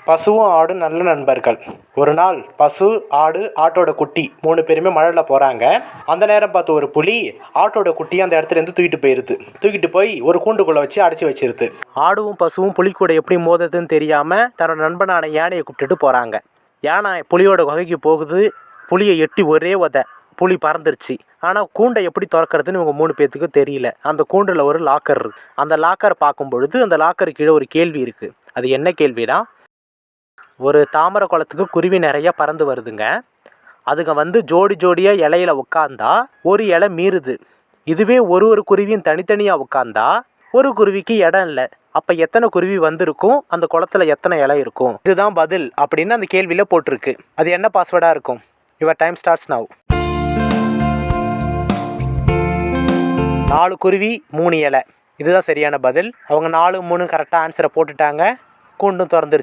பசுவும் ஆடும் நல்ல நண்பர்கள். ஒரு நாள் பசு, ஆடு, ஆட்டோட குட்டி 3 பேருமே மழையில் போகிறாங்க. அந்த நேரம் பார்த்து ஒரு புலி ஆட்டோட குட்டியை அந்த இடத்துலேருந்து தூக்கிட்டு போயிடுது. தூக்கிட்டு போய் ஒரு கூண்டுக்குள்ளே வச்சு அடைச்சி வச்சிருது. ஆடும் பசுவும் புலி கூட எப்படி மோதுறதுன்னு தெரியாமல் தன்னோட நண்பனான யானையை கூப்பிட்டுட்டு போகிறாங்க. யானை புலியோட குகைக்கு போகுது. புலியை எட்டி ஒரே உதை. புலி பறந்துருச்சு. ஆனால் கூண்டை எப்படி திறக்கிறதுன்னு இவங்க 3 பேர்த்துக்கும் தெரியல. அந்த கூண்டில் ஒரு லாக்கர் இருக்குது. அந்த லாக்கரை பார்க்கும் பொழுது அந்த லாக்கருக்கு கீழே ஒரு கேள்வி இருக்குது. அது என்ன கேள்வினா, ஒரு தாமரை குளத்துக்கு குருவி நிறைய பறந்து வருதுங்க. அதுங்க ஜோடி ஜோடியாக இலையில உட்காந்தா ஒரு இலை மீறுது. இதுவே ஒரு குருவியும் தனித்தனியாக உட்காந்தா ஒரு குருவிக்கு இடம் இல்லை. அப்போ எத்தனை குருவி வந்திருக்கும், அந்த குளத்துல எத்தனை இலை இருக்கும்? இதுதான் பதில் அப்படின்னு அந்த கேள்வியில் போட்டிருக்கு. அது என்ன பாஸ்வேர்டாக இருக்கும்? Your time starts now. 4 குருவி 3 இலை. இதுதான் சரியான பதில். அவங்க 4, 3 கரெக்டாக ஆன்சரை போட்டுட்டாங்க. கூண்டும் திறந்துருச்சு.